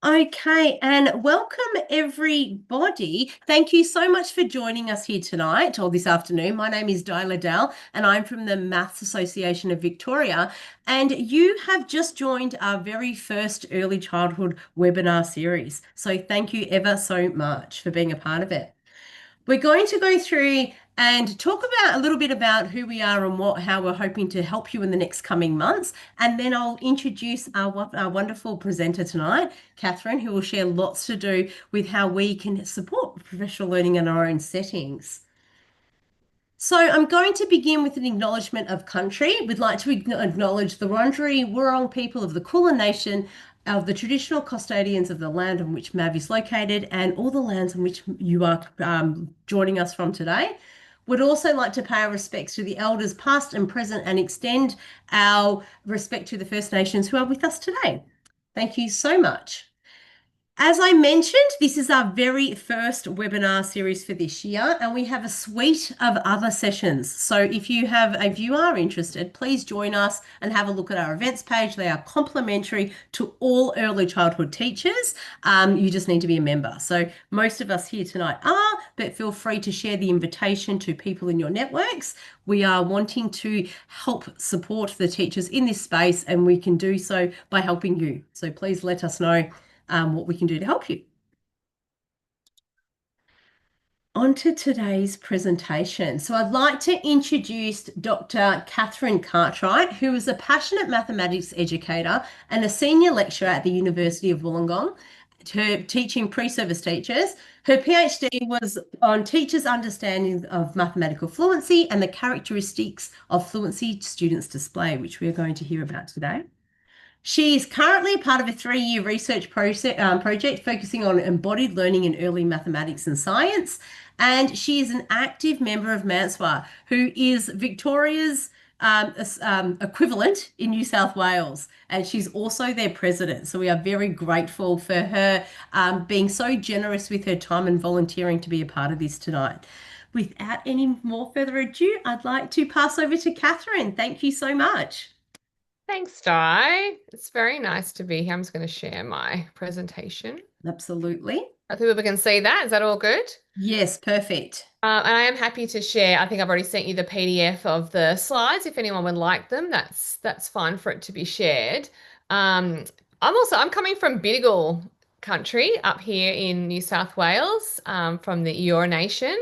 Okay, and welcome everybody. Thank you so much for joining us here tonight or this afternoon. My name is Di Liddell, and I'm from the Maths Association of Victoria. And you have just joined our very first early childhood webinar series. So thank you ever so much for being a part of it. We're going to go through and talk about a little bit about who we are and how we're hoping to help you in the next coming months. And then I'll introduce our wonderful presenter tonight, Catherine, who will share lots to do with how we can support professional learning in our own settings. So I'm going to begin with an acknowledgement of country. We'd like to acknowledge the Wurundjeri Wurrung people of the Kulin Nation, of the traditional custodians of the land on which MAV is located, and all the lands on which you are joining us from today. We'd also like to pay our respects to the elders past and present and extend our respect to the First Nations who are with us today. Thank you so much. As I mentioned, this is our very first webinar series for this year, and we have a suite of other sessions. So if you are interested, please join us and have a look at our events page. They are complimentary to all early childhood teachers. You just need to be a member. So most of us here tonight are, but feel free to share the invitation to people in your networks. We are wanting to help support the teachers in this space, and we can do so by helping you. So please let us know what we can do to help you. On to today's presentation. So I'd like to introduce Dr. Catherine Cartwright, who is a passionate mathematics educator and a senior lecturer at the University of Wollongong, teaching pre-service teachers. Her PhD was on teachers' understanding of mathematical fluency and the characteristics of fluency students display, which we're going to hear about today. She is currently part of a 3-year research project focusing on embodied learning in early mathematics and science. And she is an active member of MANSWA, who is Victoria's equivalent in New South Wales. And she's also their president. So we are very grateful for her being so generous with her time and volunteering to be a part of this tonight. Without any more further ado, I'd like to pass over to Catherine. Thank you so much. Thanks, Di. It's very nice to be here. I'm just going to share my presentation. Absolutely. I think we can see that. Is that all good? Yes, perfect. And I am happy to share. I think I've already sent you the PDF of the slides. If anyone would like them, that's fine for it to be shared. I'm coming from Bidjigal country up here in New South Wales, from the Eora Nation.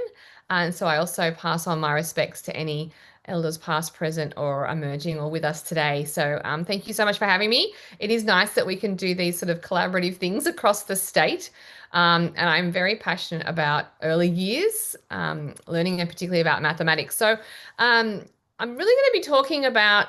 And so I also pass on my respects to any elders past, present, or emerging or with us today. So thank you so much for having me. It is nice that we can do these sort of collaborative things across the state. And I'm very passionate about early years learning, and particularly about mathematics. So I'm really going to be talking about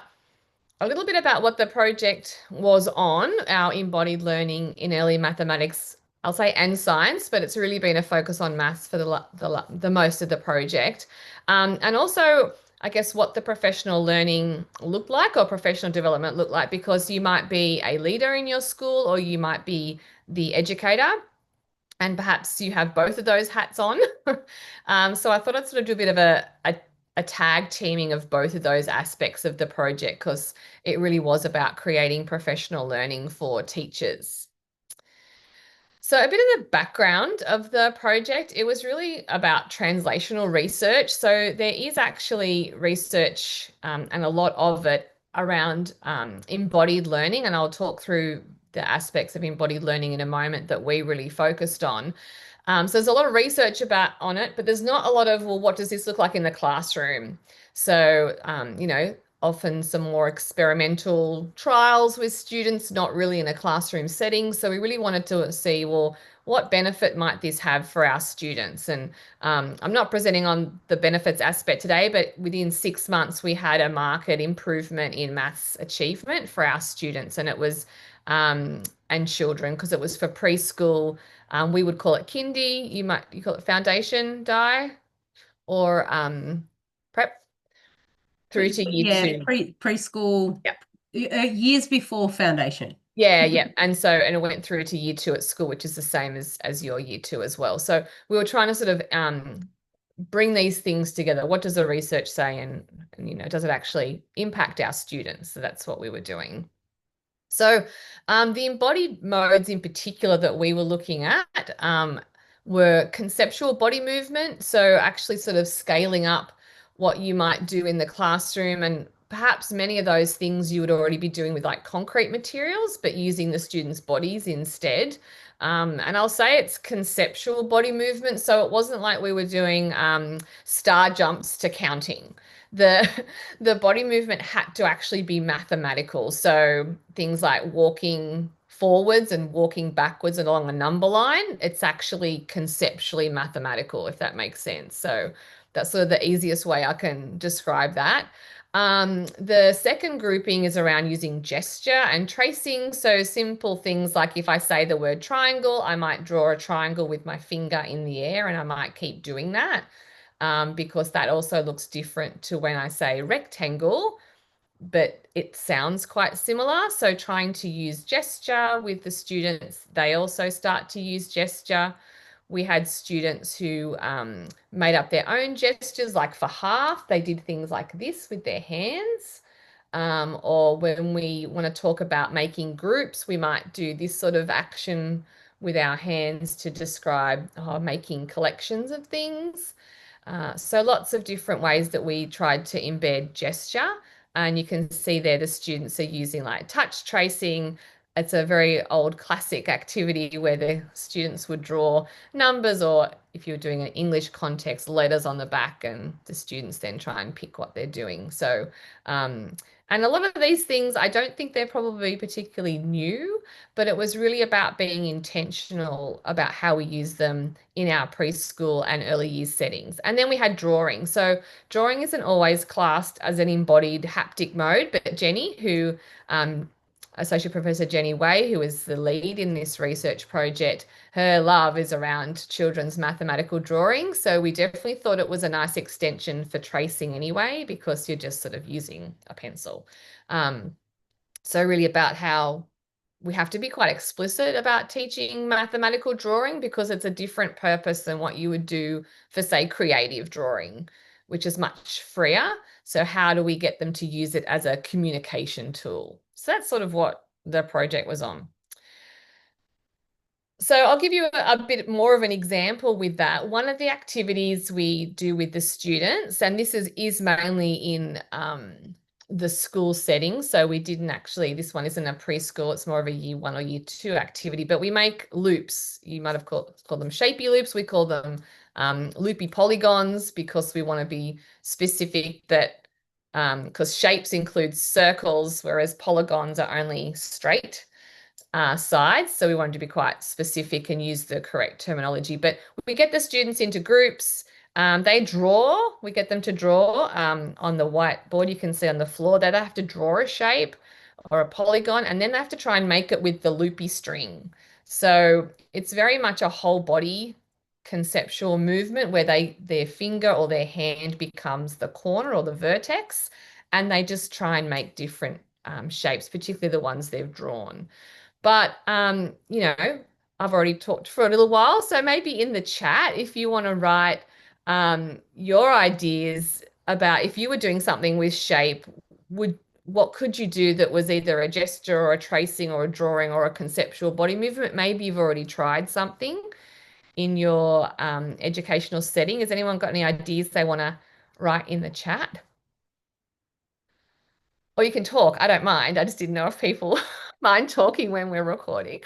a little bit about what the project was on, our embodied learning in early mathematics, I'll say, and science, but it's really been a focus on maths for the most of the project. And also, I guess, what the professional learning looked like, or professional development looked like, because you might be a leader in your school or you might be the educator. And perhaps you have both of those hats on. So I thought I'd sort of do a bit of a tag teaming of both of those aspects of the project, because it really was about creating professional learning for teachers. So a bit of the background of the project, it was really about translational research. So there is actually research, and a lot of it around embodied learning, and I'll talk through the aspects of embodied learning in a moment that we really focused on. So there's a lot of research on it, but there's not a lot of, well, what does this look like in the classroom? So, often some more experimental trials with students, not really in a classroom setting. So we really wanted to see, well, what benefit might this have for our students? And I'm not presenting on the benefits aspect today, but within 6 months, we had a marked improvement in maths achievement for our students. And it was, and children, because it was for preschool. We would call it kindy. You call it foundation, Di, or prep through to year 2. Preschool. Yep. Years before foundation. Yeah. And it went through to year 2 at school, which is the same as your year 2 as well. So we were trying to sort of bring these things together. What does the research say, and does it actually impact our students? So that's what we were doing. So the embodied modes in particular that we were looking at were conceptual body movement. So actually sort of scaling up what you might do in the classroom, and perhaps many of those things you would already be doing with like concrete materials, but using the students' bodies instead. And I'll say it's conceptual body movement. So it wasn't like we were doing star jumps to counting. The the body movement had to actually be mathematical. So things like walking forwards and walking backwards along a number line, it's actually conceptually mathematical, if that makes sense. So that's sort of the easiest way I can describe that. The second grouping is around using gesture and tracing. So simple things like if I say the word triangle, I might draw a triangle with my finger in the air and I might keep doing that because that also looks different to when I say rectangle, but it sounds quite similar. So trying to use gesture with the students, they also start to use gesture. We had students who made up their own gestures, like for half, they did things like this with their hands. Or when we want to talk about making groups, we might do this sort of action with our hands to describe making collections of things. So lots of different ways that we tried to embed gesture. And you can see there the students are using like touch tracing. It's a very old classic activity where the students would draw numbers, or if you're doing an English context, letters on the back, and the students then try and pick what they're doing. So, and a lot of these things, I don't think they're probably particularly new, but it was really about being intentional about how we use them in our preschool and early years settings. And then we had drawing. So drawing isn't always classed as an embodied haptic mode, but Jenny, who Associate Professor Jenny Way, who is the lead in this research project, her love is around children's mathematical drawing. So we definitely thought it was a nice extension for tracing anyway, because you're just sort of using a pencil. So really about how we have to be quite explicit about teaching mathematical drawing because it's a different purpose than what you would do for, say, creative drawing, which is much freer. So how do we get them to use it as a communication tool? So that's sort of what the project was on. So I'll give you a bit more of an example with that. One of the activities we do with the students, and this is mainly in the school setting. So we didn't actually, this one isn't a preschool, it's more of a year 1 or year 2 activity, but we make loops. You might have called them shapy loops. We call them loopy polygons because we want to be specific that, because shapes include circles, whereas polygons are only straight sides. So we wanted to be quite specific and use the correct terminology. But we get the students into groups. They draw. We get them to draw on the whiteboard. You can see on the floor that they have to draw a shape or a polygon, and then they have to try and make it with the loopy string. So it's very much a whole body conceptual movement where their finger or their hand becomes the corner or the vertex, and they just try and make different shapes, particularly the ones they've drawn. But, you know, I've already talked for a little while, so maybe in the chat, if you want to write your ideas about if you were doing something with shape, what could you do that was either a gesture or a tracing or a drawing or a conceptual body movement? Maybe you've already tried something in your educational setting. Has anyone got any ideas they want to write in the chat? Or you can talk. I don't mind. I just didn't know if people mind talking when we're recording.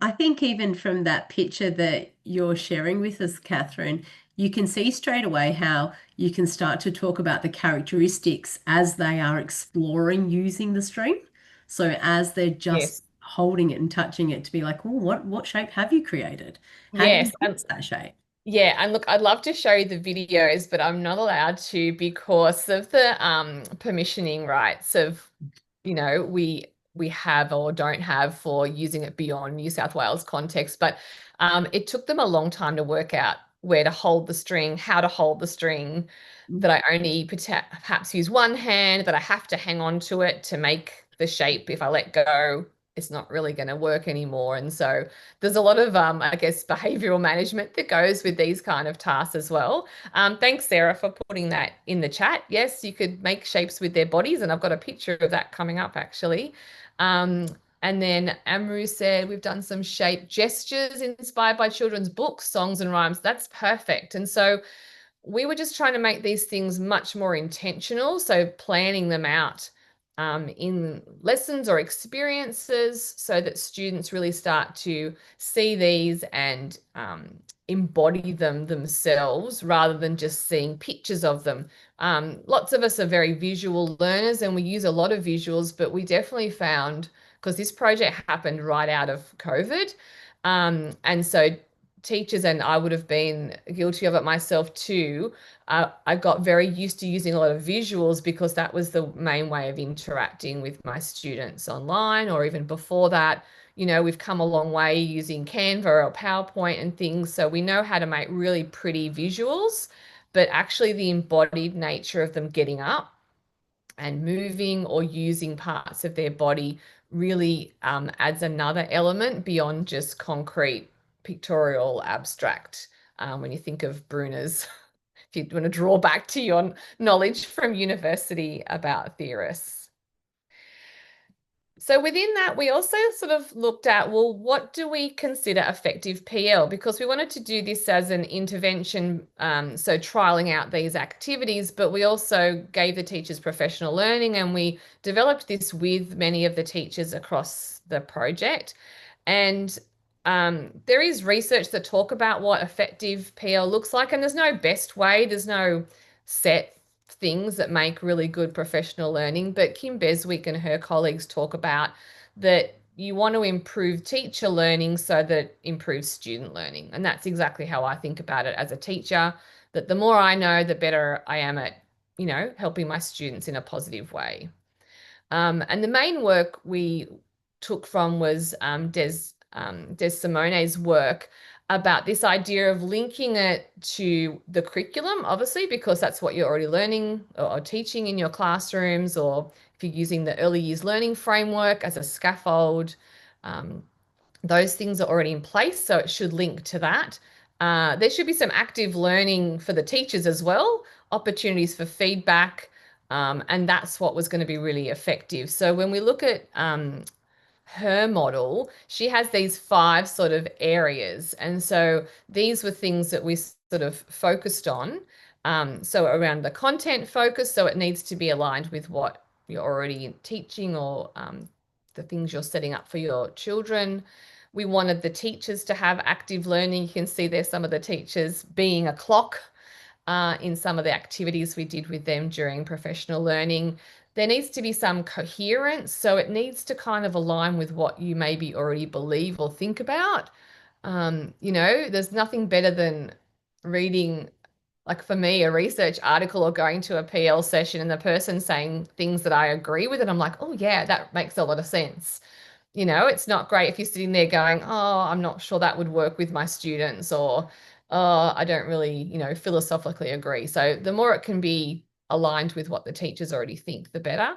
I think even from that picture that you're sharing with us, Catherine, you can see straight away how you can start to talk about the characteristics as they are exploring using the string. So as they're just Yes. holding it and touching it to be like, oh, what shape have you created? How do you Yes. fix that shape? Yeah, and look, I'd love to show you the videos, but I'm not allowed to because of the permissioning rights of we have or don't have for using it beyond New South Wales context. But it took them a long time to work out where to hold the string, how to hold the string, that I only perhaps use one hand, that I have to hang on to it to make the shape. If I let go, it's not really going to work anymore. And so there's a lot of, I guess, behavioral management that goes with these kind of tasks as well. Thanks, Sarah, for putting that in the chat. Yes, you could make shapes with their bodies, and I've got a picture of that coming up actually. And then Amru said, we've done some shape gestures inspired by children's books, songs and rhymes. That's perfect. And so we were just trying to make these things much more intentional. So planning them out in lessons or experiences so that students really start to see these and embody them themselves rather than just seeing pictures of them. Lots of us are very visual learners and we use a lot of visuals, but we definitely found, because this project happened right out of COVID, and so teachers, and I would have been guilty of it myself too, I got very used to using a lot of visuals because that was the main way of interacting with my students online, or even before that. We've come a long way using Canva or PowerPoint and things, so we know how to make really pretty visuals, but actually the embodied nature of them getting up and moving or using parts of their body really adds another element beyond just concrete pictorial abstract. When you think of Brunner's, if you want to draw back to your knowledge from university about theorists. So within that, we also sort of looked at, well, what do we consider effective PL? Because we wanted to do this as an intervention, so trialing out these activities, but we also gave the teachers professional learning, and we developed this with many of the teachers across the project. And there is research that talk about what effective PL looks like, and there's no best way, there's no set things that make really good professional learning. But Kim Beswick and her colleagues talk about that you want to improve teacher learning so that it improves student learning. And that's exactly how I think about it as a teacher, that the more I know, the better I am at, helping my students in a positive way. And the main work we took from was Des Simone's work about this idea of linking it to the curriculum, obviously, because that's what you're already learning or teaching in your classrooms, or if you're using the early years learning framework as a scaffold, those things are already in place, so it should link to that. There should be some active learning for the teachers as well, opportunities for feedback, and that's what was going to be really effective. So when we look at her model, she has these 5 sort of areas. And so these were things that we sort of focused on. So around the content focus, so it needs to be aligned with what you're already teaching, or the things you're setting up for your children. We wanted the teachers to have active learning. You can see there's some of the teachers being a clock in some of the activities we did with them during professional learning. There needs to be some coherence, so it needs to kind of align with what you maybe already believe or think about. There's nothing better than reading, like for me, a research article or going to a PL session and the person saying things that I agree with, and I'm like, oh yeah, that makes a lot of sense. It's not great if you're sitting there going, oh, I'm not sure that would work with my students, or oh, I don't really, philosophically agree. So the more it can be aligned with what the teachers already think, the better.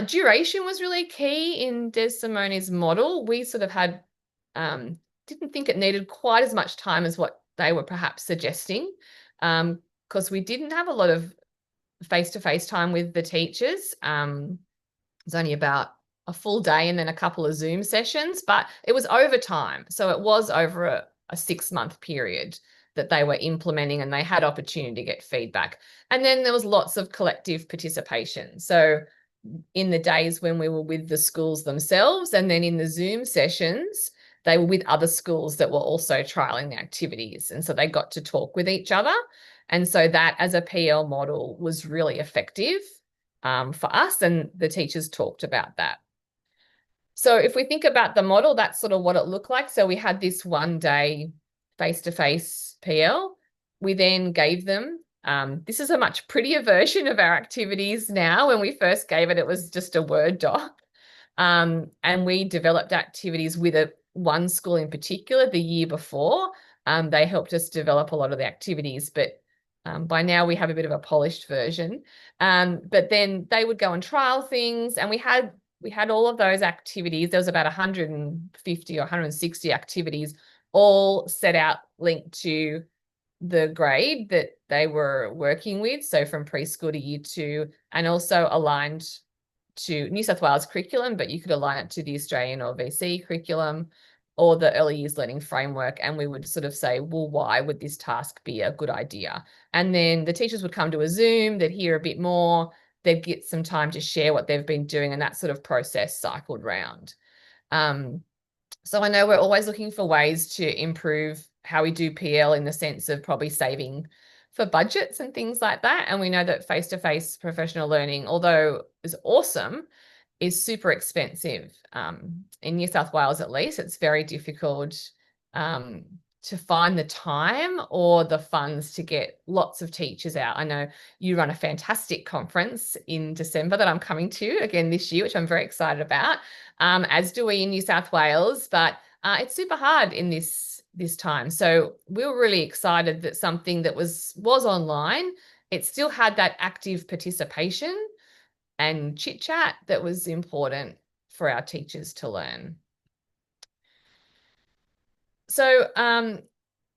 Duration was really key in Des Simone's model. We sort of had, didn't think it needed quite as much time as what they were perhaps suggesting, because we didn't have a lot of face-to-face time with the teachers. It was only about a full day and then a couple of Zoom sessions, but it was over time. So it was over a 6-month period that they were implementing, and they had opportunity to get feedback. And then there was lots of collective participation. So in the days when we were with the schools themselves, and then in the Zoom sessions, they were with other schools that were also trialing the activities. And so they got to talk with each other. And so that as a PL model was really effective for us, and the teachers talked about that. So if we think about the model, that's sort of what it looked like. So we had this 1 day face-to-face PL. We then gave them This is a much prettier version of our activities now. When we first gave it, it was just a Word doc. And we developed activities with one school in particular the year before. They helped us develop a lot of the activities, but by now we have a bit of a polished version. But then they would go and trial things, and we had all of those activities. There was about 150 or 160 activities, all set out linked to the grade that they were working with, so from preschool to year 2, and also aligned to New South Wales curriculum, but you could align it to the Australian or VC curriculum or the early years learning framework. And we would sort of say, well, why would this task be a good idea? And then the teachers would come to a Zoom, they'd hear a bit more, they'd get some time to share what they've been doing, and that sort of process cycled round. So I know we're always looking for ways to improve how we do PL, in the sense of probably saving for budgets and things like that. And we know that face-to-face professional learning, although is awesome, is super expensive. In New South Wales, at least, it's very difficult to find the time or the funds to get lots of teachers out. I know you run a fantastic conference in December that I'm coming to again this year, which I'm very excited about, as do we in New South Wales, but it's super hard in this time. So we were really excited that something that was online, it still had that active participation and chit chat that was important for our teachers to learn. So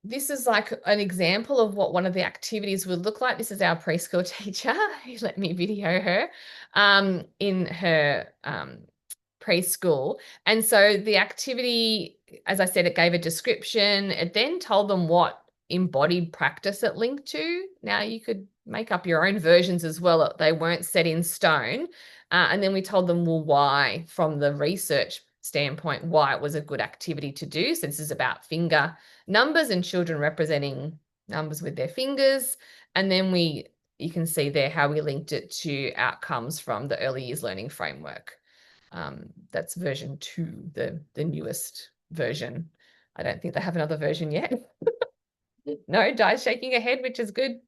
this is like an example of what one of the activities would look like. This is our preschool teacher who let me video her in her preschool. And so the activity, as I said, it gave a description. It then told them what embodied practice it linked to. Now you could make up your own versions as well. They weren't set in stone. And then we told them, well, why, from the research standpoint, why it was a good activity to do. So this is about finger numbers and children representing numbers with their fingers. And then you can see there how we linked it to outcomes from the early years learning framework. That's version 2, the newest version. I don't think they have another version yet. No, Di's shaking her head, which is good.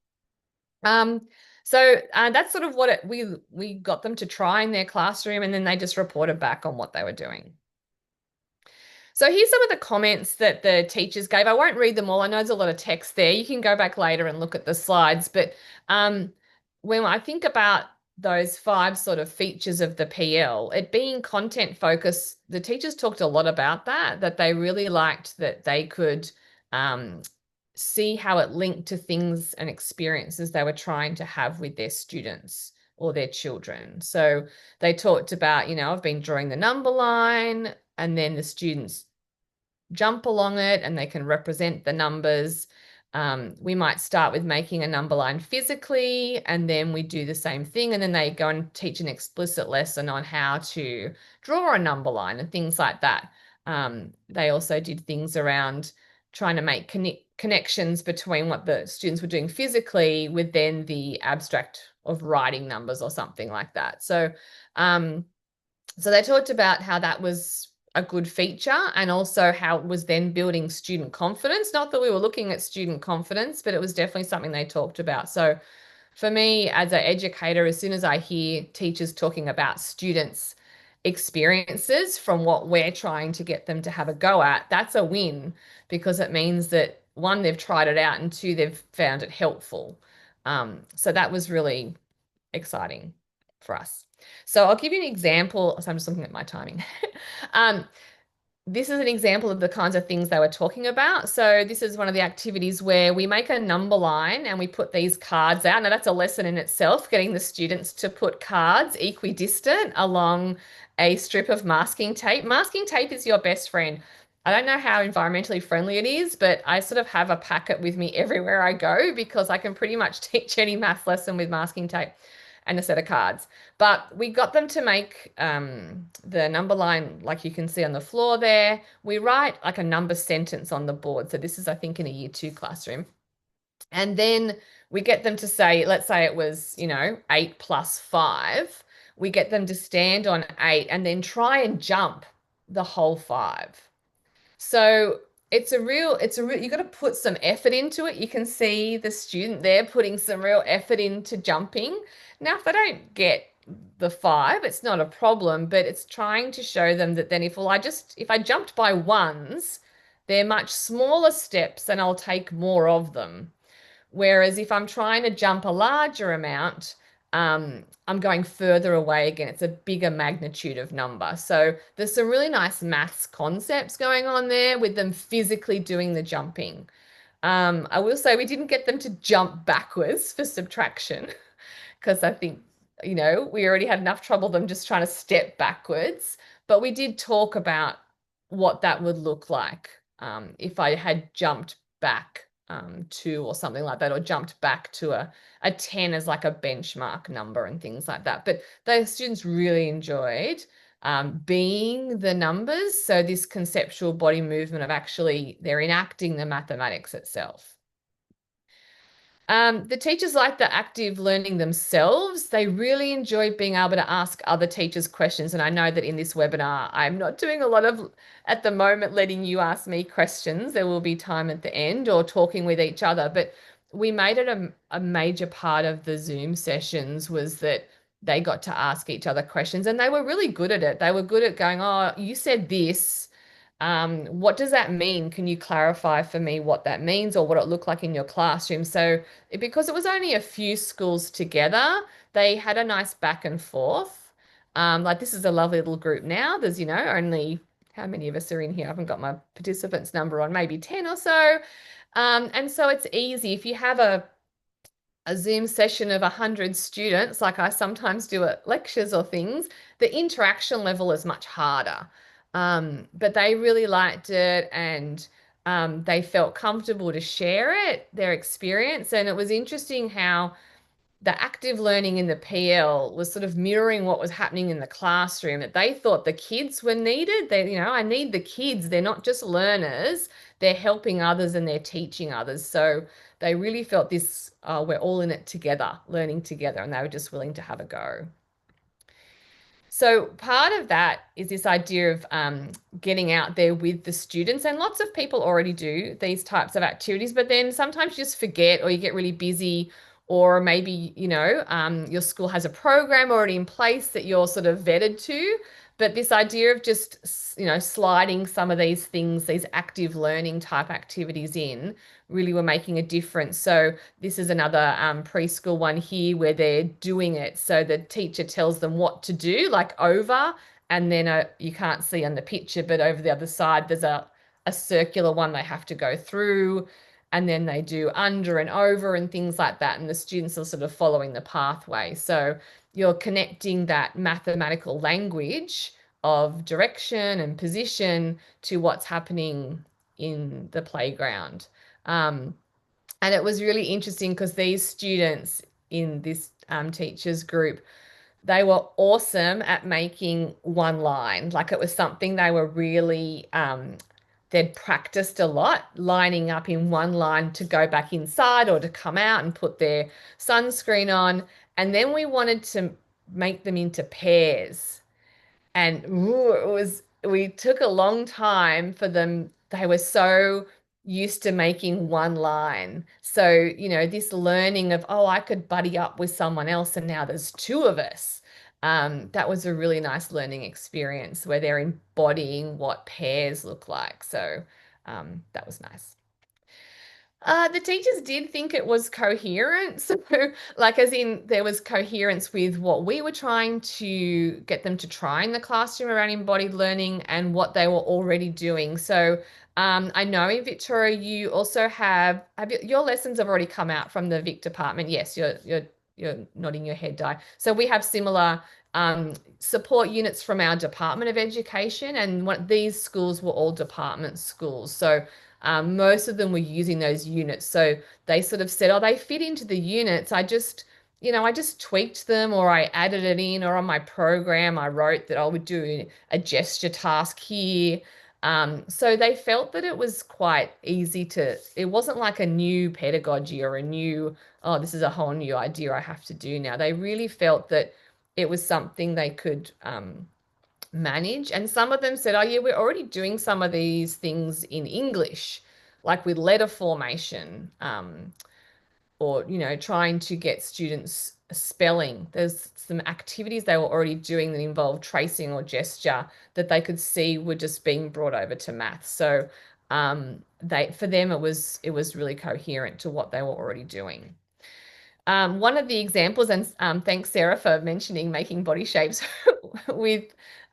So that's sort of what we got them to try in their classroom, and then they just reported back on what they were doing. So here's some of the comments that the teachers gave. I won't read them all. I know there's a lot of text there. You can go back later and look at the slides. But when I think about those 5 sort of features of the PL, it being content focused, the teachers talked a lot about that they really liked that they could see how it linked to things and experiences they were trying to have with their students or their children. So they talked about, I've been drawing the number line, and then the students jump along it and they can represent the numbers. We might start with making a number line physically, and then we do the same thing, and then they go and teach an explicit lesson on how to draw a number line and things like that. They also did things around trying to make connections between what the students were doing physically with then the abstract of writing numbers or something like that. So so they talked about how that was a good feature, and also how it was then building student confidence. Not that we were looking at student confidence, but it was definitely something they talked about. So for me as an educator, as soon as I hear teachers talking about students' experiences from what we're trying to get them to have a go at, that's a win, because it means that 1, they've tried it out, and 2, they've found it helpful. So that was really exciting for us. So I'll give you an example. So I'm just looking at my timing. This is an example of the kinds of things they were talking about. So this is one of the activities where we make a number line and we put these cards out. Now that's a lesson in itself, getting the students to put cards equidistant along a strip of masking tape. Masking tape is your best friend. I don't know how environmentally friendly it is, but I sort of have a packet with me everywhere I go, because I can pretty much teach any math lesson with masking tape and a set of cards. But we got them to make the number line, like you can see on the floor there. We write like a number sentence on the board. So this is, I think, in a year 2 classroom. And then we get them to say, let's say it was, 8 plus 5. We get them to stand on 8 and then try and jump the whole 5. So you got to put some effort into it. You can see the student there putting some real effort into jumping. Now, if they don't get the 5, it's not a problem, but it's trying to show them that then if I jumped by ones, they're much smaller steps and I'll take more of them. Whereas if I'm trying to jump a larger amount, I'm going further away again. It's a bigger magnitude of number. So there's some really nice maths concepts going on there with them physically doing the jumping. I will say we didn't get them to jump backwards for subtraction because I think, we already had enough trouble them just trying to step backwards. But we did talk about what that would look like if I had jumped back 2 or something like that, or jumped back to a 10 as like a benchmark number and things like that. But the students really enjoyed being the numbers. So this conceptual body movement of actually they're enacting the mathematics itself. The teachers like the active learning themselves. They really enjoy being able to ask other teachers questions. And I know that in this webinar, I'm not doing a lot of, at the moment, letting you ask me questions. There will be time at the end or talking with each other. But we made it a major part of the Zoom sessions was that they got to ask each other questions and they were really good at it. They were good at going, oh, you said this. What does that mean? Can you clarify for me what that means or what it looked like in your classroom? So because it was only a few schools together, they had a nice back and forth. Like this is a lovely little group now. There's, only how many of us are in here? I haven't got my participants number on, maybe 10 or so. And so it's easy if you have a Zoom session of 100 students, like I sometimes do at lectures or things, the interaction level is much harder. But they really liked it and they felt comfortable to share their experience. And it was interesting how the active learning in the PL was sort of mirroring what was happening in the classroom, that they thought the kids were needed. I need the kids. They're not just learners, they're helping others and they're teaching others. So they really felt this, we're all in it together, learning together, and they were just willing to have a go. So part of that is this idea of getting out there with the students, and lots of people already do these types of activities, but then sometimes you just forget or you get really busy, or maybe, your school has a program already in place that you're sort of vetted to. But this idea of just, sliding some of these things, these active learning type activities in, really were making a difference. So this is another preschool one here where they're doing it. So the teacher tells them what to do, like over, and then you can't see on the picture, but over the other side, there's a circular one they have to go through, and then they do under and over and things like that. And the students are sort of following the pathway. So you're connecting that mathematical language of direction and position to what's happening in the playground. And it was really interesting because these students in this teachers group, they were awesome at making one line. Like it was something they were really, they'd practiced a lot, lining up in one line to go back inside or to come out and put their sunscreen on. And then we wanted to make them into pairs. And we took a long time for them. They were so used to making one line. So, this learning of, oh, I could buddy up with someone else and now there's 2 of us. That was a really nice learning experience where they're embodying what pairs look like. So that was nice. The teachers did think it was coherent. So, like, as in there was coherence with what we were trying to get them to try in the classroom around embodied learning and what they were already doing. So, I know in Victoria, you also your lessons have already come out from the Vic department. Yes, you're nodding your head, Di. So we have similar support units from our Department of Education, and these schools were all department schools. So most of them were using those units. So they sort of said, oh, they fit into the units. I just tweaked them, or I added it in, or on my program, I wrote that I would do a gesture task here. So they felt that it was quite easy it wasn't like a new pedagogy or oh, this is a whole new idea I have to do now. They really felt that it was something they could manage. And some of them said, oh, yeah, we're already doing some of these things in English, like with letter formation, or, trying to get students spelling. There's some activities they were already doing that involved tracing or gesture that they could see were just being brought over to math. So for them, it was really coherent to what they were already doing. One of the examples, and thanks Sarah for mentioning making body shapes with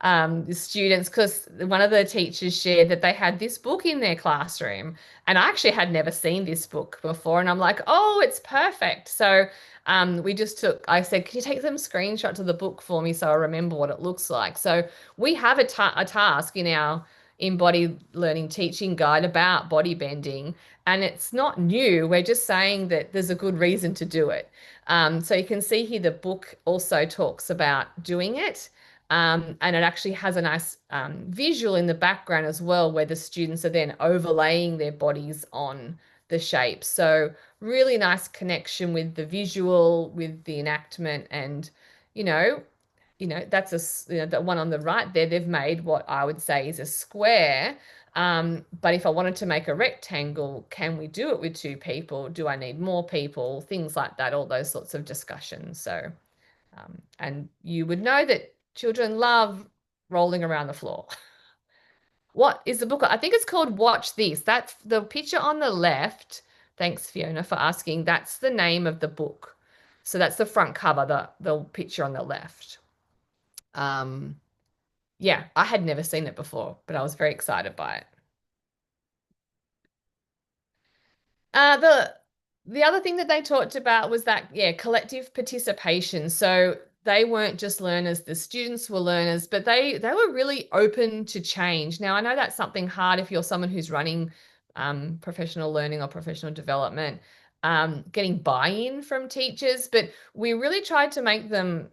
the students, because one of the teachers shared that they had this book in their classroom, and I actually had never seen this book before, and I'm like, oh, it's perfect. So I said, can you take some screenshots of the book for me so I remember what it looks like? So we have a task in our embodied learning teaching guide about body bending, and it's not new. We're just saying that there's a good reason to do it. So you can see here the book also talks about doing it. And it actually has a nice visual in the background as well, where the students are then overlaying their bodies on the shape. So really nice connection with the visual, with the enactment, and you know, that's the one on the right there. They've made what I would say is a square. But if I wanted to make a rectangle, can we do it with two people? Do I need more people? Things like that, all those sorts of discussions. So, and you would know that children love rolling around the floor. What is the book? I think it's called Watch This. That's the picture on the left. Thanks, Fiona, for asking. That's the name of the book. So that's the front cover, the picture on the left. Yeah, I had never seen it before, but I was very excited by it. The other thing that they talked about was that, yeah, collective participation. So they weren't just learners, the students were learners, but they were really open to change. Now, I know that's something hard if you're someone who's running professional learning or professional development, getting buy-in from teachers, but we really tried to make them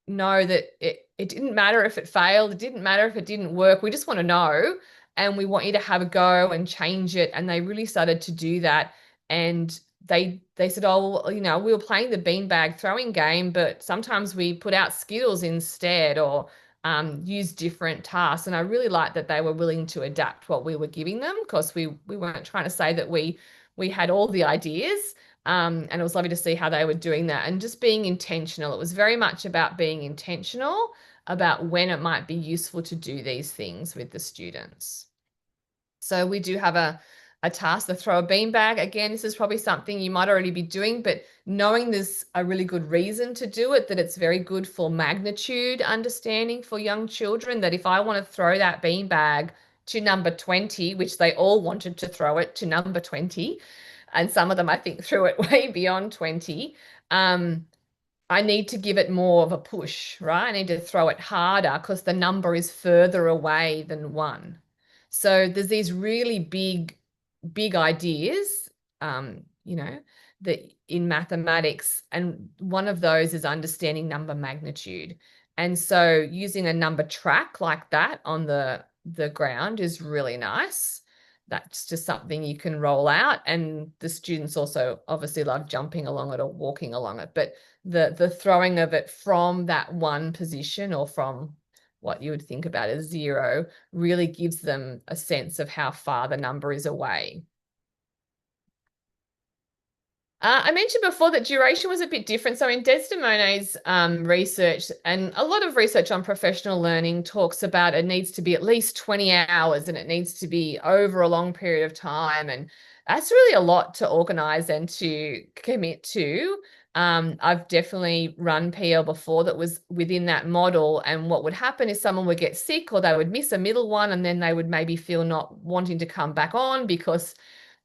know that it didn't matter if it failed, it didn't matter if it didn't work. We just want to know, and we want you to have a go and change it. And they really started to do that. And they said, oh, well, we were playing the beanbag throwing game, but sometimes we put out Skittles instead, or use different tasks. And I really liked that they were willing to adapt what we were giving them, because we weren't trying to say that we had all the ideas. And it was lovely to see how they were doing that and just being intentional. It was very much about being intentional about when it might be useful to do these things with the students. So we do have a task to throw a beanbag. Again, this is probably something you might already be doing, but knowing there's a really good reason to do it, that it's very good for magnitude understanding for young children, that if I want to throw that beanbag to number 20, which they all wanted to throw it to number 20, and some of them I think threw it way beyond 20, I need to give it more of a push, right? I need to throw it harder because the number is further away than 1. So there's these really big ideas, that in mathematics, and one of those is understanding number magnitude. And so using a number track like that on the ground is really nice. That's just something you can roll out, and the students also obviously love jumping along it or walking along it, but the throwing of it from that one position, or from what you would think about as 0, really gives them a sense of how far the number is away. I mentioned before that duration was a bit different. So in Desdemona's research, and a lot of research on professional learning talks about it needs to be at least 20 hours and it needs to be over a long period of time. And that's really a lot to organize and to commit to. I've definitely run PL before that was within that model. And what would happen is someone would get sick, or they would miss a middle one, and then they would maybe feel not wanting to come back on because,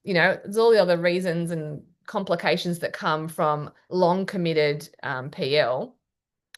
there's all the other reasons and complications that come from long committed PL.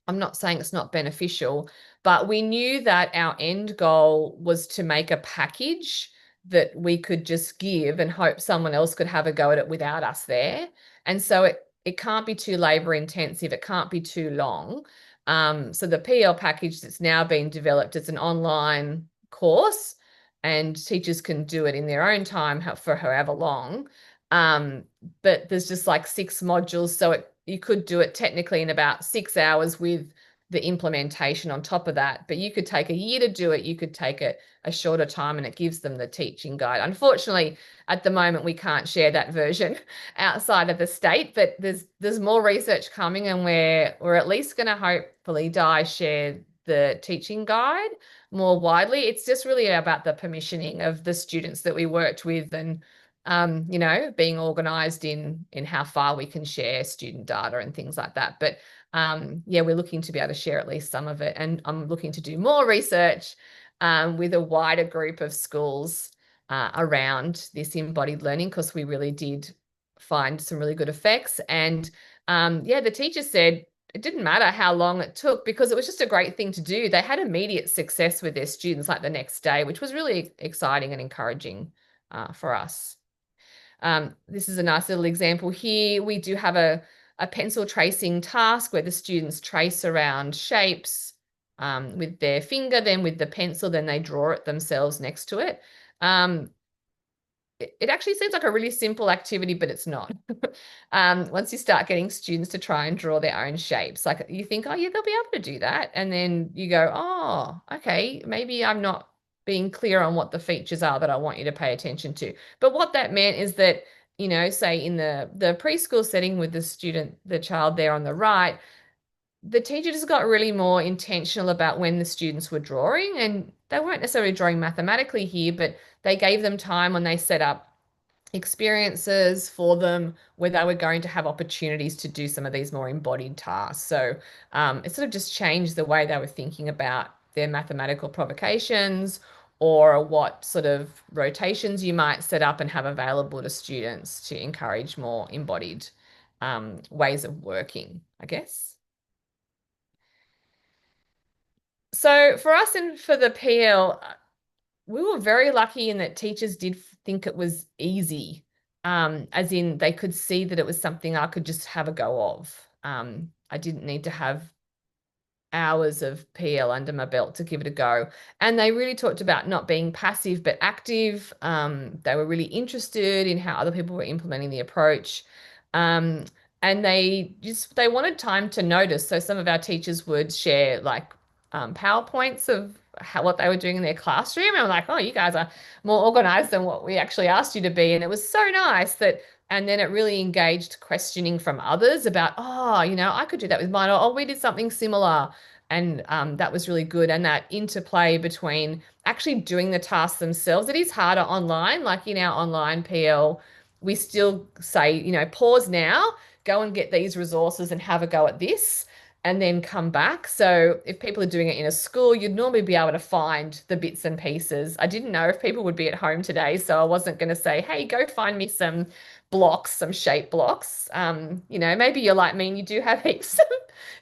I'm not saying it's not beneficial, but we knew that our end goal was to make a package that we could just give and hope someone else could have a go at it without us there. And so it can't be too labor intensive. It can't be too long. So the PL package that's now been developed, it's an online course, and teachers can do it in their own time for however long. But there's just like 6 modules. So you could do it technically in about 6 hours with the implementation on top of that. But you could take a year to do it. You could take a shorter time, and it gives them the teaching guide. Unfortunately, at the moment, we can't share that version outside of the state, but there's more research coming, and we're at least going to hopefully share the teaching guide more widely. It's just really about the permissioning of the students that we worked with, and being organized in how far we can share student data and things like that. But yeah, we're looking to be able to share at least some of it. And I'm looking to do more research with a wider group of schools around this embodied learning, because we really did find some really good effects. And yeah, the teacher said it didn't matter how long it took, because it was just a great thing to do. They had immediate success with their students like the next day, which was really exciting and encouraging for us. This is a nice little example here. We do have a pencil tracing task where the students trace around shapes with their finger, then with the pencil, then they draw it themselves next to it. It actually seems like a really simple activity, but it's not. Once you start getting students to try and draw their own shapes, like you think, oh yeah, they'll be able to do that. And then you go, oh, okay, maybe I'm not being clear on what the features are that I want you to pay attention to. But what that meant is that, say in the preschool setting with the child there on the right, the teacher just got really more intentional about when the students were drawing, and they weren't necessarily drawing mathematically here, but they gave them time when they set up experiences for them where they were going to have opportunities to do some of these more embodied tasks. So it sort of just changed the way they were thinking about their mathematical provocations, or what sort of rotations you might set up and have available to students to encourage more embodied ways of working, I guess. So for us and for the PL, we were very lucky in that teachers did think it was easy, as in they could see that it was something I could just have a go of. I didn't need to have hours of PL under my belt to give it a go. And they really talked about not being passive but active. They were really interested in how other people were implementing the approach. And they wanted time to notice. So some of our teachers would share like PowerPoints of what they were doing in their classroom. And I'm like, oh, you guys are more organized than what we actually asked you to be. And it was so nice that, and then it really engaged questioning from others about, oh, I could do that with mine, or oh, we did something similar. And that was really good. And that interplay between actually doing the tasks themselves. It is harder online, like in our online PL, we still say, pause now, go and get these resources and have a go at this, and then come back. So if people are doing it in a school, you'd normally be able to find the bits and pieces. I didn't know if people would be at home today, so I wasn't going to say, hey, go find me some blocks, some shape blocks. Maybe you're like me and you do have heaps of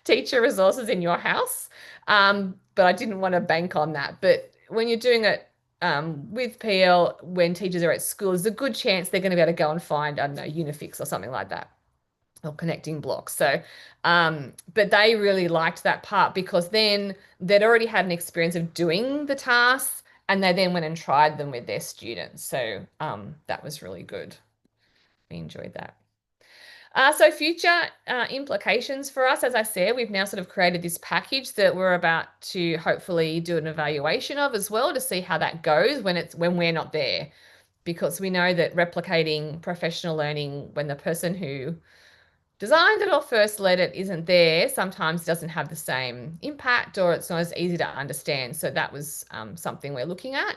teacher resources in your house, but I didn't want to bank on that. But when you're doing it with PL, when teachers are at school, there's a good chance they're going to be able to go and find, I don't know, Unifix or something like that, or connecting blocks. So, but they really liked that part, because then they'd already had an experience of doing the tasks, and they then went and tried them with their students. So that was really good. We enjoyed that. So future implications for us, as I said, we've now sort of created this package that we're about to hopefully do an evaluation of as well, to see how that goes when we're not there, because we know that replicating professional learning when the person who designed it or first led it isn't there, sometimes doesn't have the same impact, or it's not as easy to understand. So that was something we're looking at.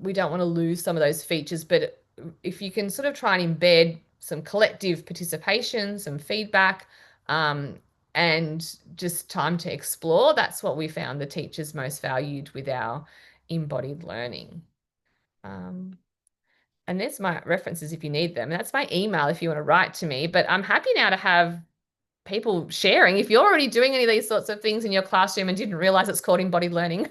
We don't want to lose some of those features, but if you can sort of try and embed some collective participation, some feedback, and just time to explore, that's what we found the teachers most valued with our embodied learning. And there's my references if you need them. That's my email if you want to write to me. But I'm happy now to have people sharing. If you're already doing any of these sorts of things in your classroom and didn't realize it's called embodied learning,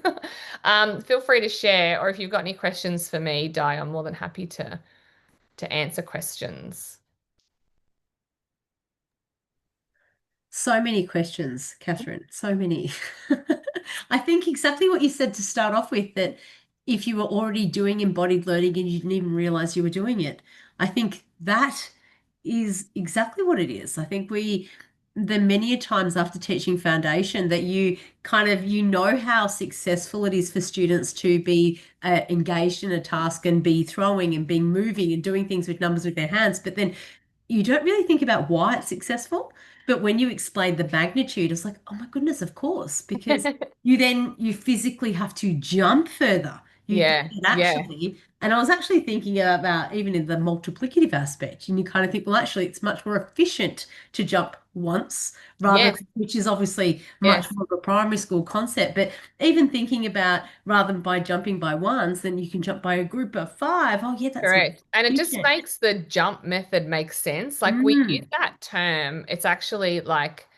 feel free to share. Or if you've got any questions for me, Di, I'm more than happy to answer questions. So many questions, Catherine, so many. I think exactly what you said to start off with, that if you were already doing embodied learning and you didn't even realize you were doing it, I think that is exactly what it is. I think we then many a times after teaching foundation that you kind of how successful it is for students to be engaged in a task and be throwing and being moving and doing things with numbers with their hands, but then you don't really think about why it's successful. But when you explain the magnitude, it's like, oh my goodness, of course, because you physically have to jump further. You Yeah, yeah, actually, and I was actually thinking about even in the multiplicative aspect, and you kind of think, well, actually, it's much more efficient to jump once yes, which is obviously much yes, more of a primary school concept. But even thinking about rather than by jumping by ones, then you can jump by a group of five. Oh, yeah, that's more correct. And it just efficient. makes the jump method make sense. Like we use Mm. that term, it's actually like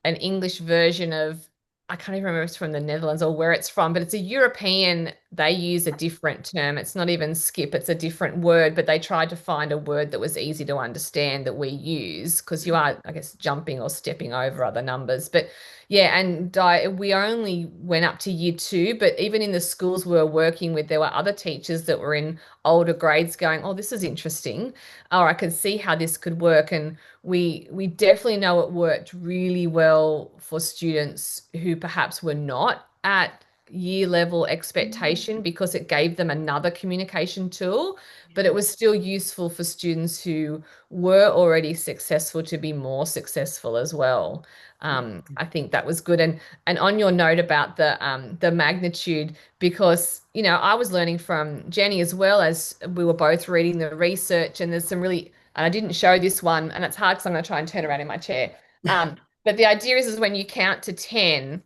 an English version of, I can't even remember if it's from the Netherlands or where it's from, but it's a European, they use a different term. It's not even skip, it's a different word, but they tried to find a word that was easy to understand that we use because you are, I guess, jumping or stepping over other numbers. But yeah, and we only went up to year 2, but even in the schools we were working with, there were other teachers that were in older grades going, oh, this is interesting, or I can see how this could work. And we definitely know it worked really well for students who perhaps were not at year level expectation because it gave them another communication tool, but it was still useful for students who were already successful to be more successful as well. I think that was good. And on your note about the magnitude, because I was learning from Jenny as well as we were both reading the research, and there's some really, and I didn't show this one, and it's hard because I'm going to try and turn around in my chair. But the idea is when you count to 10,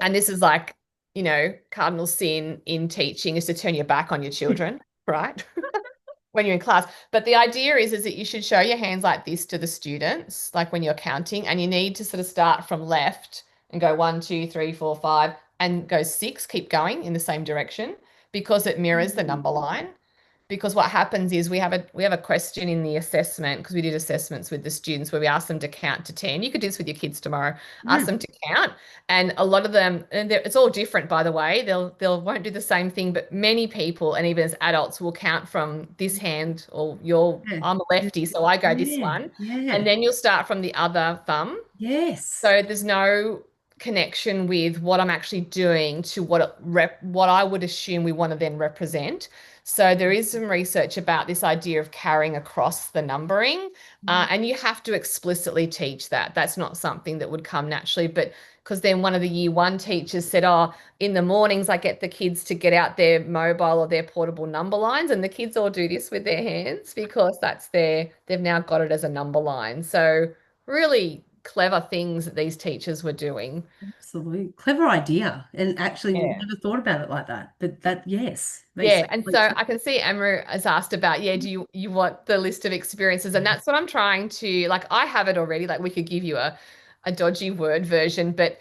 and this is like, cardinal sin in teaching is to turn your back on your children, right? When you're in class. But the idea is that you should show your hands like this to the students, like when you're counting, and you need to sort of start from left and go 1, 2, 3, 4, 5, and go 6, keep going in the same direction because it mirrors the number line. Because what happens is we have a question in the assessment, because we did assessments with the students where we ask them to count to 10. You could do this with your kids tomorrow. Ask Mm. them to count, and a lot of them, and it's all different, by the way. They'll won't do the same thing, but many people, and even as adults, will count from this hand, or Yeah. I'm a lefty, so I go this Yeah. one, and Yeah. then you'll start from the other thumb. Yes. So there's no connection with what I'm actually doing to what I would assume we want to then represent. So there is some research about this idea of carrying across the numbering, and you have to explicitly teach that. That's not something that would come naturally, but because then one of the year 1 teachers said, oh, in the mornings I get the kids to get out their mobile or their portable number lines, and the kids all do this with their hands because they've now got it as a number line. So really clever things that these teachers were doing. Absolutely. Clever idea. And actually Yeah. never thought about it like that. But that, yes, makes Yeah, and complete so sense. I can see Amru has asked about, yeah, do you want the list of experiences? And that's what I'm trying to, like, I have it already. Like we could give you a dodgy word version, but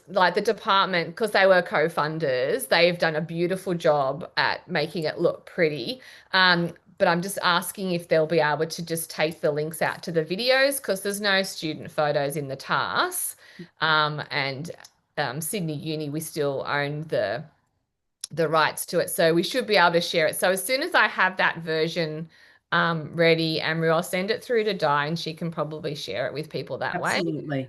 like the department, because they were co-funders, they've done a beautiful job at making it look pretty. But I'm just asking if they'll be able to just take the links out to the videos because there's no student photos in the tasks. And Sydney Uni, we still own the rights to it. So we should be able to share it. So as soon as I have that version ready, Amru, I'll send it through to Di and she can probably share it with people that way. Absolutely.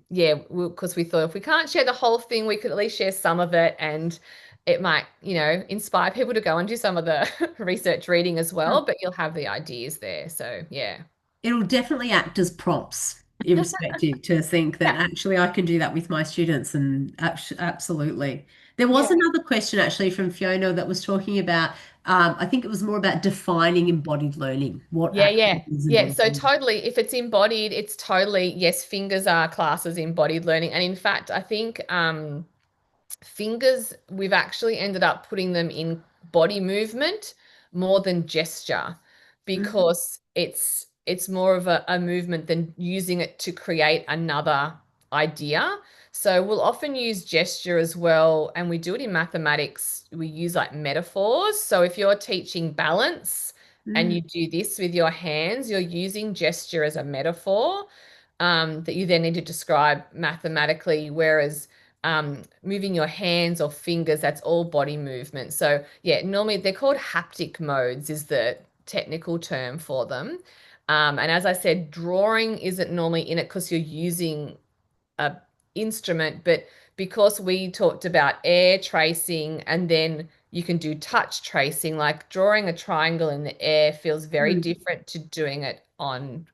Yeah, because we thought if we can't share the whole thing, we could at least share some of it, and it might, inspire people to go and do some of the research reading as well, but you'll have the ideas there. So yeah. It'll definitely act as prompts, irrespective, to think that Yeah. actually I can do that with my students. And absolutely. There was Yeah. another question actually from Fiona that was talking about, I think it was more about defining embodied learning. What Yeah, actually yeah. is Yeah, embodied so learning? totally, if it's embodied, it's totally, yes, fingers are classes embodied learning. And in fact, I think fingers, we've actually ended up putting them in body movement more than gesture Mhm. because it's more of a movement than using it to create another idea. So we'll often use gesture as well, and we do it in mathematics. We use like metaphors. So if you're teaching balance and Mm. you do this with your hands, you're using gesture as a metaphor that you then need to describe mathematically, whereas moving your hands or fingers, that's all body movement. So yeah, normally they're called haptic modes is the technical term for them. And as I said, drawing isn't normally in it because you're using a instrument, but because we talked about air tracing and then you can do touch tracing, like drawing a triangle in the air feels very Mm. different to doing it on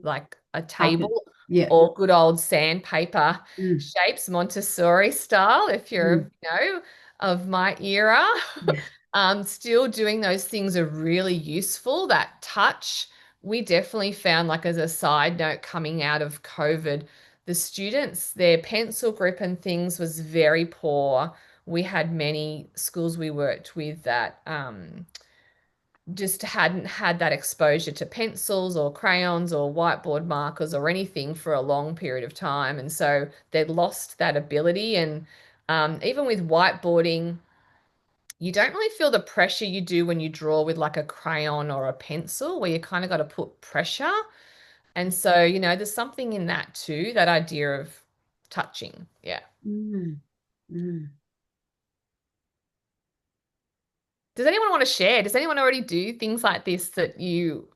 like a Carpet. table Yeah. or good old sandpaper Mm. shapes, Montessori style, if Mm. you're, of my era. Yeah. Still doing those things are really useful. That touch, we definitely found, like as a side note, coming out of COVID, the students, their pencil grip and things was very poor. We had many schools we worked with that just hadn't had that exposure to pencils or crayons or whiteboard markers or anything for a long period of time. And so they'd lost that ability. And even with whiteboarding, you don't really feel the pressure you do when you draw with like a crayon or a pencil, where you kind of got to put pressure. And so, there's something in that too, that idea of touching. Yeah. Mm. Mm. Does anyone want to share? Does anyone already do things like this that you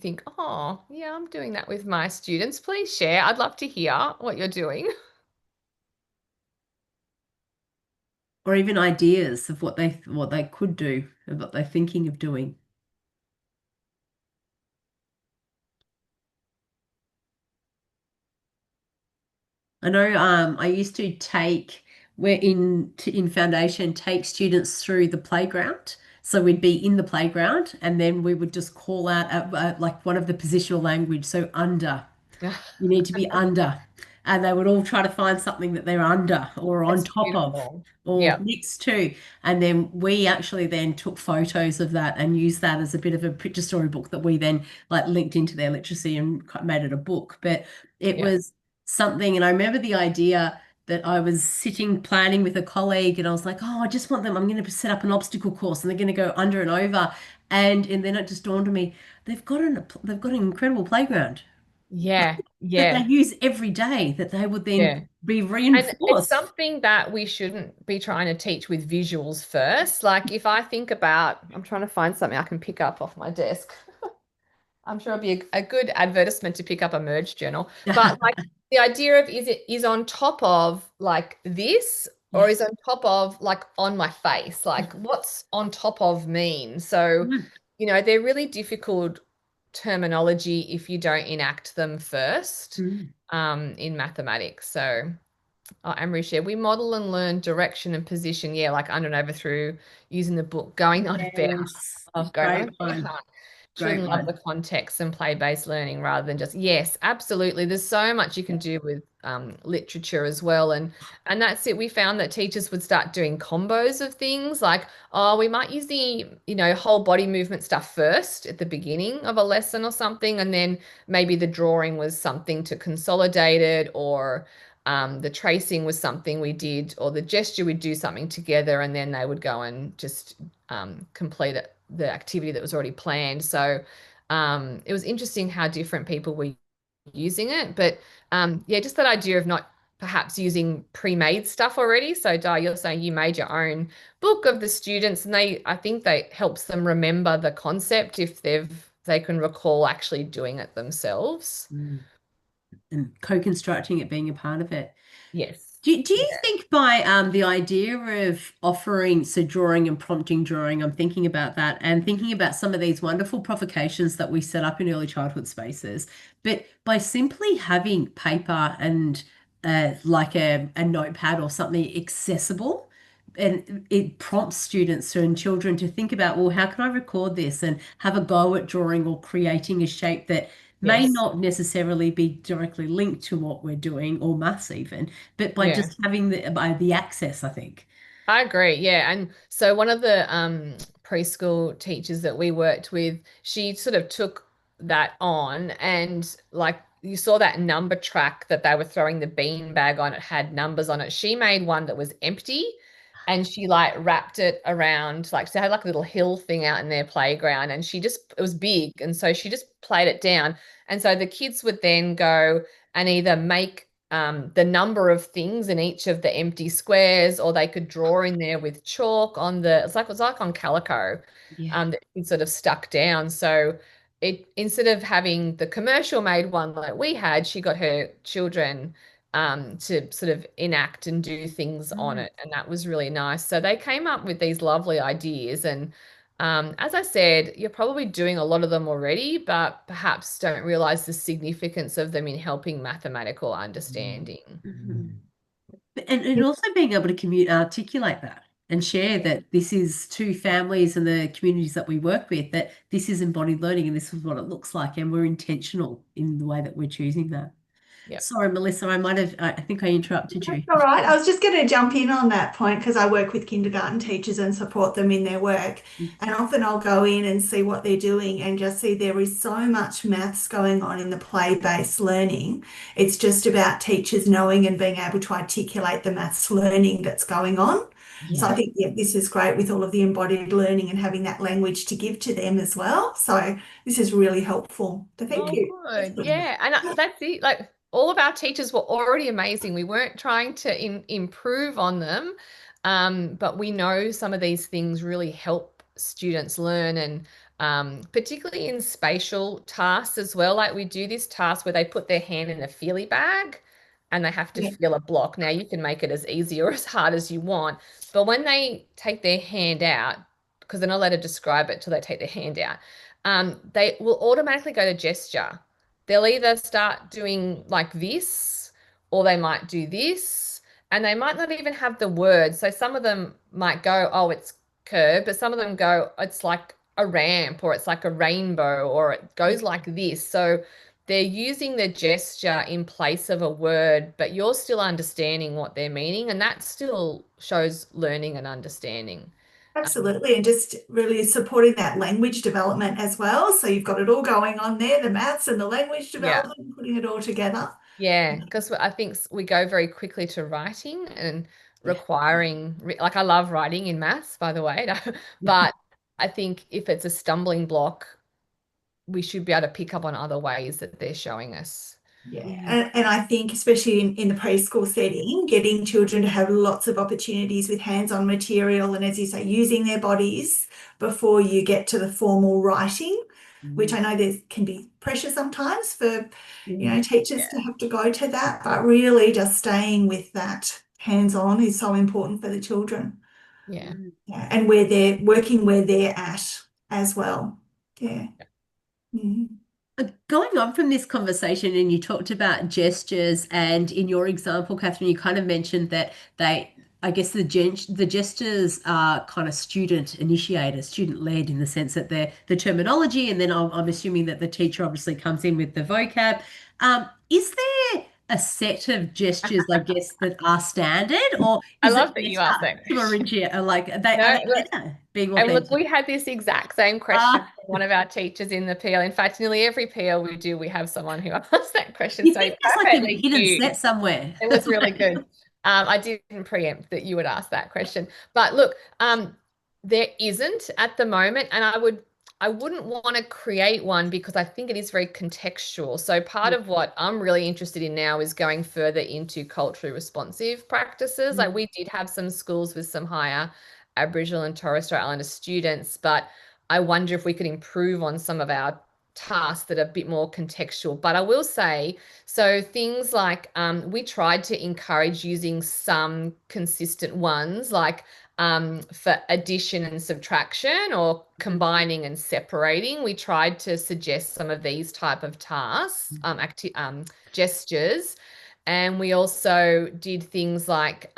think, oh, yeah, I'm doing that with my students? Please share. I'd love to hear what you're doing. Or even ideas of what they could do, of what they're thinking of doing. I know I used to take we're in foundation take students through the playground. So we'd be in the playground and then we would just call out like one of the positional language. So under. You need to be under. And they would all try to find something that they're under or on That's top of beautiful. or Yeah. next to. And then we actually then took photos of that and used that as a bit of a picture storybook that we then like linked into their literacy and made it a book. But it Yeah. was something, and I remember the idea that I was sitting planning with a colleague and I was like, oh, I just want them, I'm going to set up an obstacle course and they're going to go under and over. And then it just dawned on me, they've got an incredible playground Yeah. that they Yeah. use every day that they would then Yeah. be And it's reinforced. something that we shouldn't be trying to teach with visuals first. Like if I think about, I'm trying to find something I can pick up off my desk. I'm sure it'll be a good advertisement to pick up a merge journal. But like the idea of, is it is on top of like this, or is Yes. on top of like on my face? Like what's on top of mean? So, Mm, they're really difficult terminology if you don't enact them first mm. in mathematics. So, Amrish, we model and learn direction and position. Yeah, like under and over through using the book, going on a bear Yes. hunt, going on a Great bear one. hunt. Great Children love the one. context and play-based learning rather than just, yes, absolutely. There's so much you can Yeah. do with literature as well. And that's it. We found that teachers would start doing combos of things like, oh, we might use the, whole body movement stuff first at the beginning of a lesson or something. And then maybe the drawing was something to consolidate it, or the tracing was something we did, or the gesture, we'd do something together, and then they would go and just complete it, the activity that was already planned. So it was interesting how different people were using it. But yeah, just that idea of not perhaps using pre-made stuff already. So Di, you're saying you made your own book of the students, and I think that helps them remember the concept if they can recall actually doing it themselves. Mm. And co-constructing it being a part of it. Yes. Do you Yeah. think by the idea of offering, so drawing and prompting drawing, I'm thinking about that and thinking about some of these wonderful provocations that we set up in early childhood spaces, but by simply having paper and like a notepad or something accessible, and it prompts students and children to think about, well, how can I record this and have a go at drawing or creating a shape that may Yes. not necessarily be directly linked to what we're doing or maths even, but by Yeah. just having the access, I think. I agree. Yeah. And so one of the preschool teachers that we worked with, she sort of took that on, and like you saw that number track that they were throwing the bean bag on, it had numbers on it. She made one that was empty, and she like wrapped it around, like she had like a little hill thing out in their playground, and it was big. And so she just played it down. And so the kids would then go and either make the number of things in each of the empty squares, or they could draw in there with chalk on the, it was like on calico, Yeah. that it sort of stuck down. So it, instead of having the commercial made one like we had, she got her children to sort of enact and do things on Mm. it, and that was really nice. So they came up with these lovely ideas, and as I said, you're probably doing a lot of them already, but perhaps don't realize the significance of them in helping mathematical understanding. Mhm. And also being able to articulate that and share that this is to families and the communities that we work with, that this is embodied learning and this is what it looks like, and we're intentional in the way that we're choosing that. Yep. Sorry, Melissa, I think I interrupted That's you. all right. I was just going to jump in on that point because I work with kindergarten teachers and support them in their work. And often I'll go in and see what they're doing and just see there is so much maths going on in the play-based learning. It's just about teachers knowing and being able to articulate the maths learning that's going on. So I Yeah. think this is great with all of the embodied learning and having that language to give to them as well. So this is really helpful. So thank Oh, you. good. Yeah. And that's it. Like all of our teachers were already amazing. We weren't trying to improve on them. But we know some of these things really help students learn, and particularly in spatial tasks as well. Like we do this task where they put their hand in a feely bag and they have to Yeah. feel a block. Now you can make it as easy or as hard as you want. But when they take their hand out, because they're not allowed to describe it till they take their hand out, they will automatically go to gesture. They'll either start doing like this, or they might do this, and they might not even have the word. So some of them might go, oh, it's curved, but some of them go, it's like a ramp, or it's like a rainbow, or it goes like this. So they're using the gesture in place of a word, but you're still understanding what they're meaning, and that still shows learning and understanding. Absolutely, and just really supporting that language development as well. So you've got it all going on there, the maths and the language Yeah. development, putting it all together. Yeah, because I think we go very quickly to writing and requiring, like I love writing in maths, by the way, but I think if it's a stumbling block, we should be able to pick up on other ways that they're showing us. Yeah, Yeah. and I think especially in the preschool setting, getting children to have lots of opportunities with hands-on material and as you say, using their bodies before you get to the formal writing, which I know there can be pressure sometimes for, teachers to Yeah. have to go to that, but really just staying with that hands-on is so important for the children. Yeah. Yeah, and where they're working where they're at as well. Yeah. Mhm. Going on from this conversation, and you talked about gestures, and in your example, Catherine, you kind of mentioned that I guess the gestures are kind of student initiated, student led in the sense that they're the terminology, and then I'm assuming that the teacher obviously comes in with the vocab. Is there a set of gestures, I guess, that are standard, or I is it love that you better asked that to question. like are No, they look, better being and look, authentic? we had this exact same question Ah, from one of our teachers in the PL. In fact, nearly every PL we do, we have someone who asks that question. you So think there's like a perfectly hidden cute. set somewhere? It was really good. I didn't preempt that you would ask that question. But look, there isn't at the moment, and I wouldn't want to create one because I think it is very contextual. So part of what I'm really interested in now is going further into culturally responsive practices. Like we did have some schools with some higher Aboriginal and Torres Strait Islander students, but I wonder if we could improve on some of our tasks that are a bit more contextual. But I will say, so things like we tried to encourage using some consistent ones, like for addition and subtraction or combining and separating. We tried to suggest some of these type of tasks, gestures, and we also did things like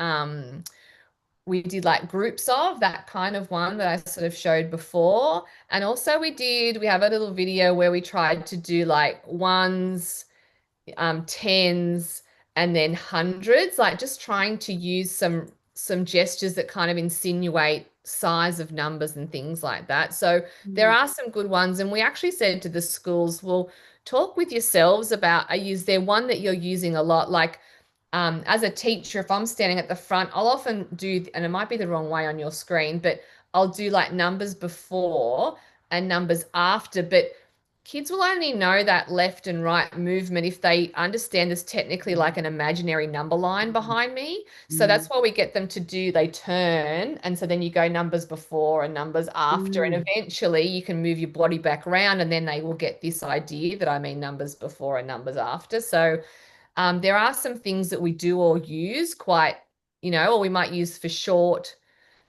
we did like groups of that kind of one that I sort of showed before. And also we have a little video where we tried to do like ones, tens, and then hundreds, like just trying to use some gestures that kind of insinuate size of numbers and things like that. So there are some good ones. And we actually said to the schools, well, talk with yourselves about, is there one that you're using a lot? Like as a teacher, if I'm standing at the front, I'll often do, and it might be the wrong way on your screen, but I'll do like numbers before and numbers after. But kids will only know that left and right movement if they understand there's technically like an imaginary number line behind me. So that's Mm, why we get them to do, they turn. And so then you go numbers before and numbers after. And mm, eventually you can move your body back around and then they will get this idea that I mean numbers before and numbers after. So there are some things that we do all use quite, or we might use for short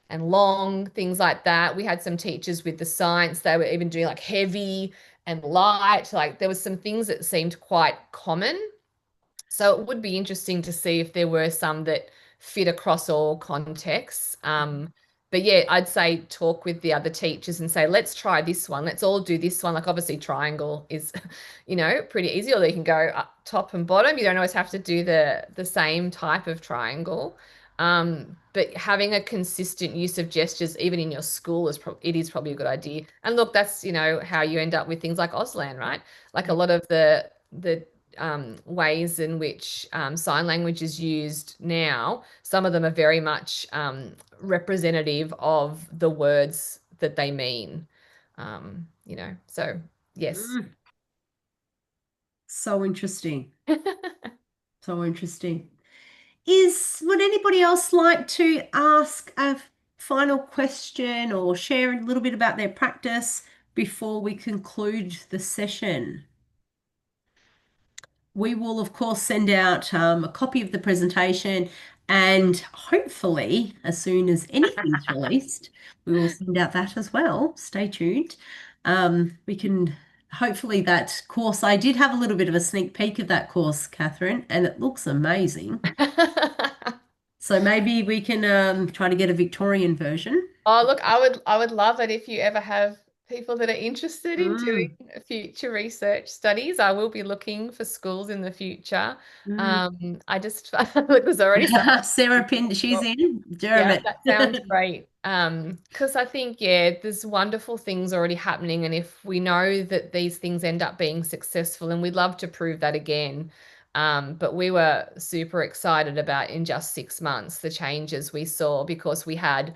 and long, things like that. We had some teachers with the science, they were even doing like heavy and light. Like there was some things that seemed quite common. So it would be interesting to see if there were some that fit across all contexts. But yeah, I'd say talk with the other teachers and say, let's try this one. Let's all do this one. Like obviously triangle is, pretty easy, or they can go up top and bottom. You don't always have to do the same type of triangle. But having a consistent use of gestures, even in your school, it is probably a good idea. And look, that's, how you end up with things like Auslan, right? Like a lot of the ways in which sign language is used now, some of them are very much representative of the words that they mean. So yes. mm. So interesting. So interesting. Would anybody else like to ask a final question or share a little bit about their practice before we conclude the session? We will, of course, send out a copy of the presentation, and hopefully, as soon as anything's released, we will send out that as well. Stay tuned. We can hopefully that course. I did have a little bit of a sneak peek of that course, Catherine, and it looks amazing. So maybe we can try to get a Victorian version. Oh, look, I would love that if you ever have people that are interested in doing Mm, future research studies. I will be looking for schools in the future. mm. I just look, there's already some. Sarah Pin, she's in. Yeah, Dermot. that sounds great. Because I think, yeah, there's wonderful things already happening. And if we know that these things end up being successful, and we'd love to prove that again. But we were super excited about in just 6 months the changes we saw, because we had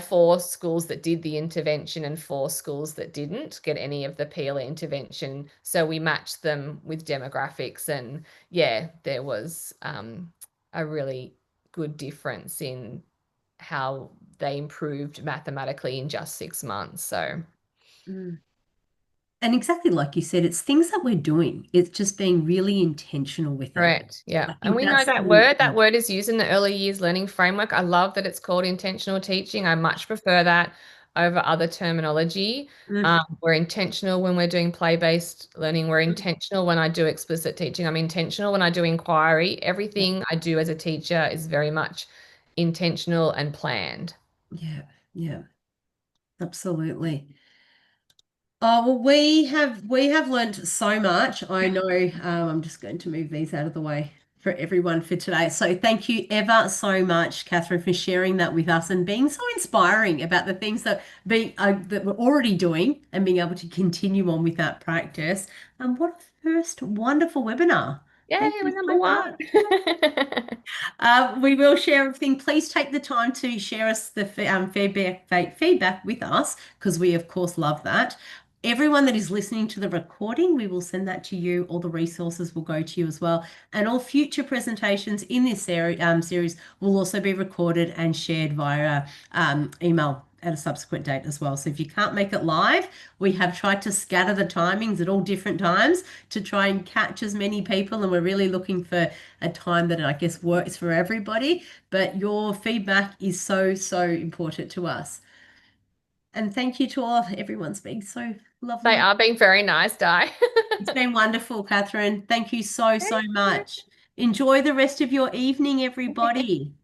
4 schools that did the intervention and 4 schools that didn't get any of the PLE intervention. So we matched them with demographics, and yeah, there was a really good difference in how they improved mathematically in just 6 months. So Mm. And exactly like you said, it's things that we're doing. It's just being really intentional with it. correct. Yeah. I And think we know that's that the, word is used in the early years learning framework. I love that it's called intentional teaching. I much prefer that over other terminology. Mm, We're intentional when we're doing play-based learning. We're mm, intentional when I do explicit teaching. I'm intentional when I do inquiry. yeah, Everything I do as a teacher is very much intentional and planned. yeah, yeah, absolutely. Oh, well, we have learned so much. I know. I'm just going to move these out of the way for everyone for today. So thank you ever so much, Catherine, for sharing that with us and being so inspiring about the things that we're already doing and being able to continue on with that practice. And what a first wonderful webinar. Yay, Thank we're you number so one. much. We will share everything. Please take the time to share us the feedback with us, because we, of course, love that. Everyone that is listening to the recording, we will send that to you. All the resources will go to you as well. And all future presentations in this series will also be recorded and shared via email at a subsequent date as well. So if you can't make it live, we have tried to scatter the timings at all different times to try and catch as many people. And we're really looking for a time that I guess works for everybody. But your feedback is so, so important to us. And thank you to everyone's being so They lovely. are being very nice, Di. It's been wonderful, Catherine. Thank you so, so much. Enjoy the rest of your evening, everybody.